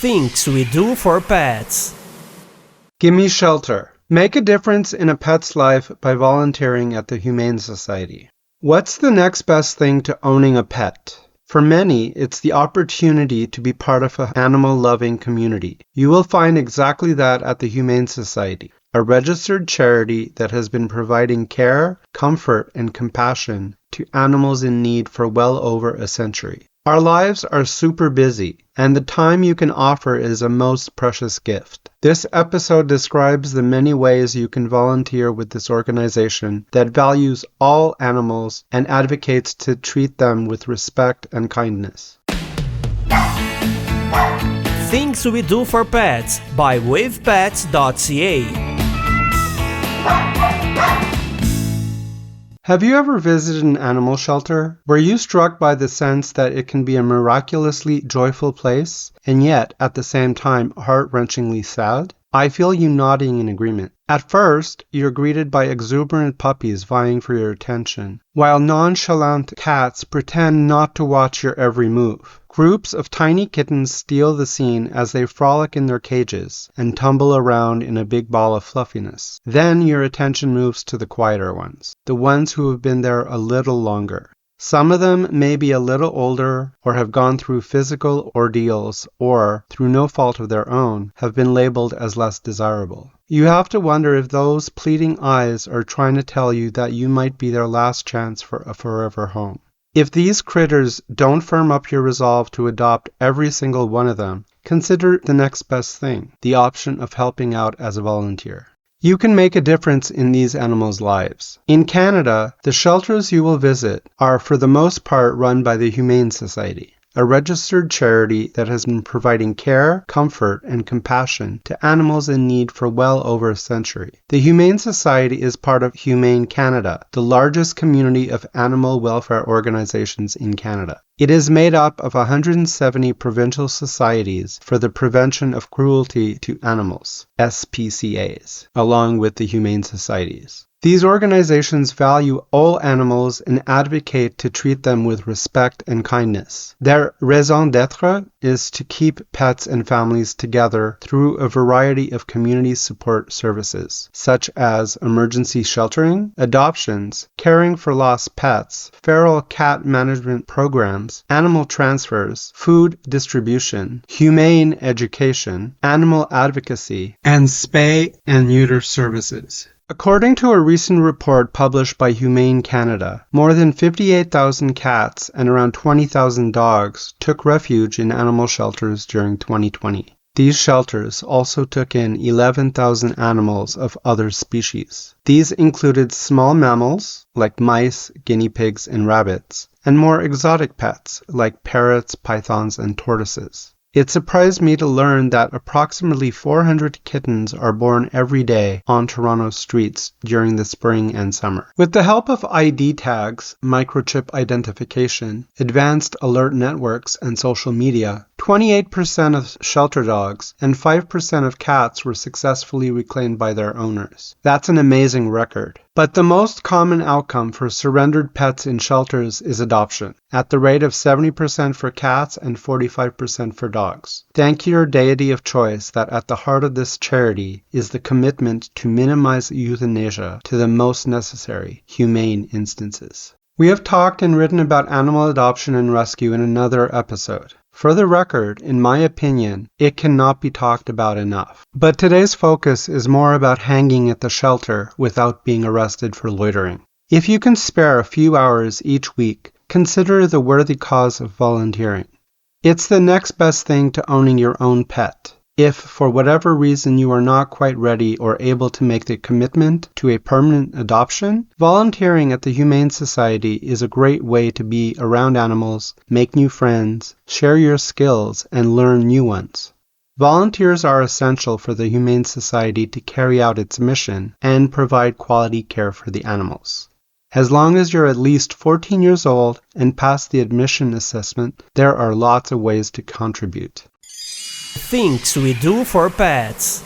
Things we do for pets. Gimme shelter. Make a difference in a pet's life by volunteering at the Humane Society. What's the next best thing to owning a pet? For many, it's the opportunity to be part of an animal-loving community. You will find exactly that at the Humane Society, a registered charity that has been providing care, comfort, and compassion to animals in need for well over a century. Our lives are super busy, and the time you can offer is a most precious gift. This episode describes the many ways you can volunteer with this organization that values all animals and advocates to treat them with respect and kindness. Things we do for pets by wavepets.ca. Have you ever visited an animal shelter? Were you struck by the sense that it can be a miraculously joyful place, and yet, at the same time, heart-wrenchingly sad? I feel you nodding in agreement. At first, you're greeted by exuberant puppies vying for your attention, while nonchalant cats pretend not to watch your every move. Groups of tiny kittens steal the scene as they frolic in their cages and tumble around in a big ball of fluffiness. Then your attention moves to the quieter ones, the ones who have been there a little longer. Some of them may be a little older or have gone through physical ordeals or, through no fault of their own, have been labeled as less desirable. You have to wonder if those pleading eyes are trying to tell you that you might be their last chance for a forever home. If these critters don't firm up your resolve to adopt every single one of them, consider the next best thing, the option of helping out as a volunteer. You can make a difference in these animals' lives. In Canada, the shelters you will visit are for the most part run by the Humane Society, a registered charity that has been providing care, comfort, and compassion to animals in need for well over a century. The Humane Society is part of Humane Canada, the largest community of animal welfare organizations in Canada. It is made up of 170 provincial societies for the prevention of cruelty to animals, SPCAs, along with the Humane Societies. These organizations value all animals and advocate to treat them with respect and kindness. Their raison d'être is to keep pets and families together through a variety of community support services, such as emergency sheltering, adoptions, caring for lost pets, feral cat management programs, animal transfers, food distribution, humane education, animal advocacy, and spay and neuter services. According to a recent report published by Humane Canada, more than 58,000 cats and around 20,000 dogs took refuge in animal shelters during 2020. These shelters also took in 11,000 animals of other species. These included small mammals, like mice, guinea pigs, and rabbits, and more exotic pets, like parrots, pythons, and tortoises. It surprised me to learn that approximately 400 kittens are born every day on Toronto streets during the spring and summer. With the help of ID tags, microchip identification, advanced alert networks, and social media, 28% of shelter dogs and 5% of cats were successfully reclaimed by their owners. That's an amazing record. But the most common outcome for surrendered pets in shelters is adoption, at the rate of 70% for cats and 45% for dogs. Thank your deity of choice that at the heart of this charity is the commitment to minimize euthanasia to the most necessary, humane instances. We have talked and written about animal adoption and rescue in another episode. For the record, in my opinion, it cannot be talked about enough. But today's focus is more about hanging at the shelter without being arrested for loitering. If you can spare a few hours each week, consider the worthy cause of volunteering. It's the next best thing to owning your own pet. If, for whatever reason, you are not quite ready or able to make the commitment to a permanent adoption, volunteering at the Humane Society is a great way to be around animals, make new friends, share your skills, and learn new ones. Volunteers are essential for the Humane Society to carry out its mission and provide quality care for the animals. As long as you're at least 14 years old and pass the admission assessment, there are lots of ways to contribute. Things we do for pets.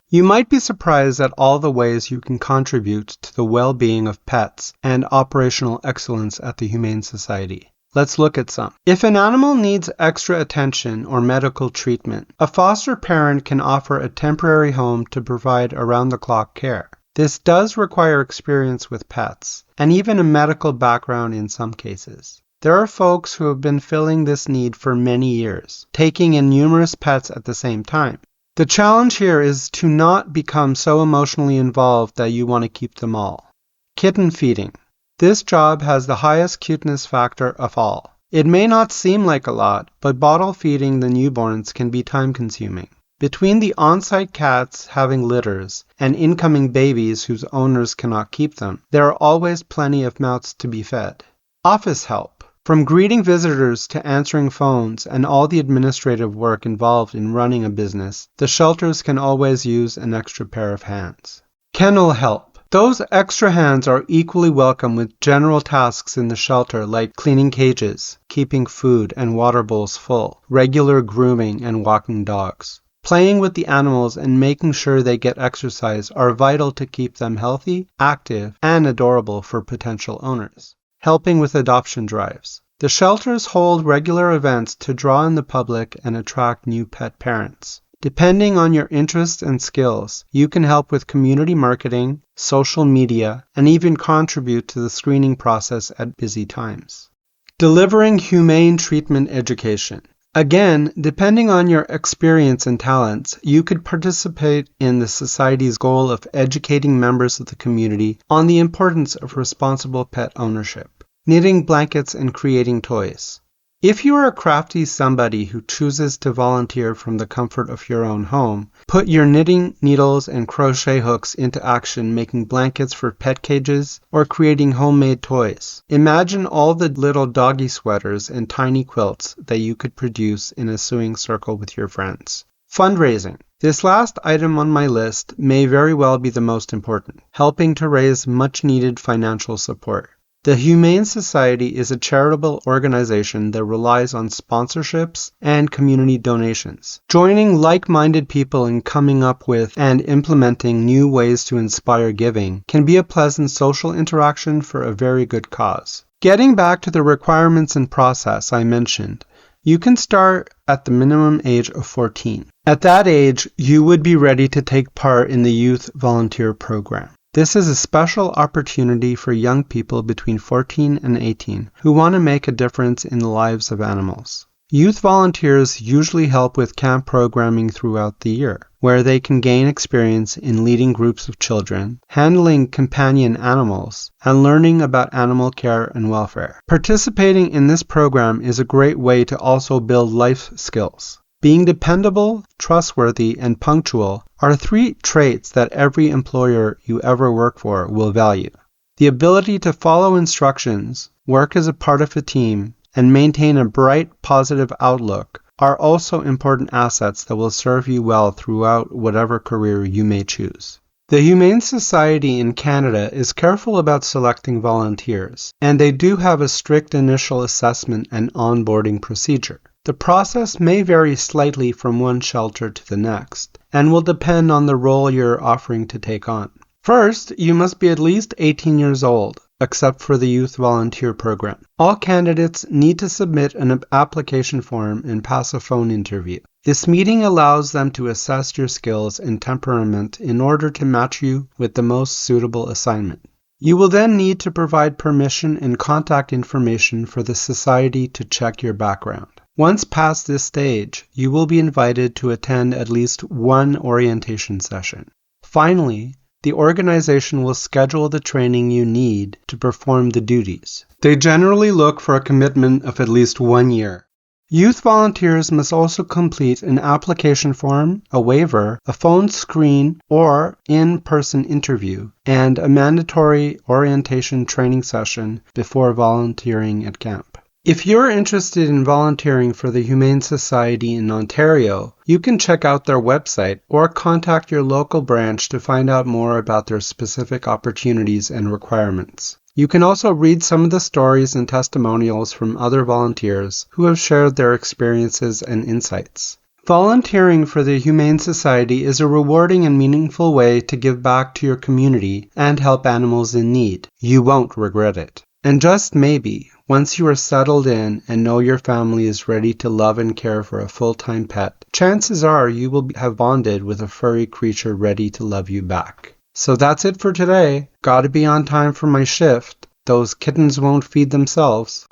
You might be surprised at all the ways you can contribute to the well-being of pets and operational excellence at the Humane Society. Let's look at some. If an animal needs extra attention or medical treatment, a foster parent can offer a temporary home to provide around-the-clock care. This does require experience with pets, and even a medical background in some cases. There are folks who have been filling this need for many years, taking in numerous pets at the same time. The challenge here is to not become so emotionally involved that you want to keep them all. Kitten feeding. This job has the highest cuteness factor of all. It may not seem like a lot, but bottle feeding the newborns can be time-consuming. Between the on-site cats having litters and incoming babies whose owners cannot keep them, there are always plenty of mouths to be fed. Office help. From greeting visitors to answering phones and all the administrative work involved in running a business, the shelters can always use an extra pair of hands. Kennel help. Those extra hands are equally welcome with general tasks in the shelter like cleaning cages, keeping food and water bowls full, regular grooming and walking dogs. Playing with the animals and making sure they get exercise are vital to keep them healthy, active, and adorable for potential owners. Helping with adoption drives. The shelters hold regular events to draw in the public and attract new pet parents. Depending on your interests and skills, you can help with community marketing, social media, and even contribute to the screening process at busy times. Delivering humane treatment education. Again, depending on your experience and talents, you could participate in the Society's goal of educating members of the community on the importance of responsible pet ownership, knitting blankets and creating toys. If you are a crafty somebody who chooses to volunteer from the comfort of your own home, put your knitting needles and crochet hooks into action making blankets for pet cages or creating homemade toys. Imagine all the little doggy sweaters and tiny quilts that you could produce in a sewing circle with your friends. Fundraising. This last item on my list may very well be the most important, helping to raise much-needed financial support. The Humane Society is a charitable organization that relies on sponsorships and community donations. Joining like-minded people in coming up with and implementing new ways to inspire giving can be a pleasant social interaction for a very good cause. Getting back to the requirements and process I mentioned, you can start at the minimum age of 14. At that age, you would be ready to take part in the Youth Volunteer Program. This is a special opportunity for young people between 14 and 18 who want to make a difference in the lives of animals. Youth volunteers usually help with camp programming throughout the year, where they can gain experience in leading groups of children, handling companion animals, and learning about animal care and welfare. Participating in this program is a great way to also build life skills. Being dependable, trustworthy, and punctual are 3 traits that every employer you ever work for will value. The ability to follow instructions, work as a part of a team, and maintain a bright, positive outlook are also important assets that will serve you well throughout whatever career you may choose. The Humane Society in Canada is careful about selecting volunteers, and they do have a strict initial assessment and onboarding procedure. The process may vary slightly from one shelter to the next, and will depend on the role you're offering to take on. First, you must be at least 18 years old, except for the Youth Volunteer Program. All candidates need to submit an application form and pass a phone interview. This meeting allows them to assess your skills and temperament in order to match you with the most suitable assignment. You will then need to provide permission and contact information for the Society to check your background. Once past this stage, you will be invited to attend at least one orientation session. Finally, the organization will schedule the training you need to perform the duties. They generally look for a commitment of at least 1 year. Youth volunteers must also complete an application form, a waiver, a phone screen or in-person interview, and a mandatory orientation training session before volunteering at camp. If you're interested in volunteering for the Humane Society in Ontario, you can check out their website or contact your local branch to find out more about their specific opportunities and requirements. You can also read some of the stories and testimonials from other volunteers who have shared their experiences and insights. Volunteering for the Humane Society is a rewarding and meaningful way to give back to your community and help animals in need. You won't regret it. And just maybe, Once you are settled in and know your family is ready to love and care for a full-time pet, chances are you will have bonded with a furry creature ready to love you back. So that's it for today. Gotta be on time for my shift. Those kittens won't feed themselves.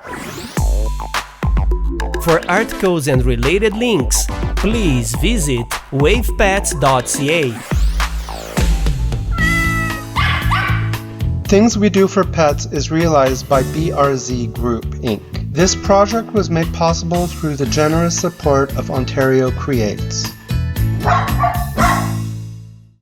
For articles and related links, please visit wavepets.ca. Things We Do for Pets is realized by BRZ Group Inc. This project was made possible through the generous support of Ontario Creates.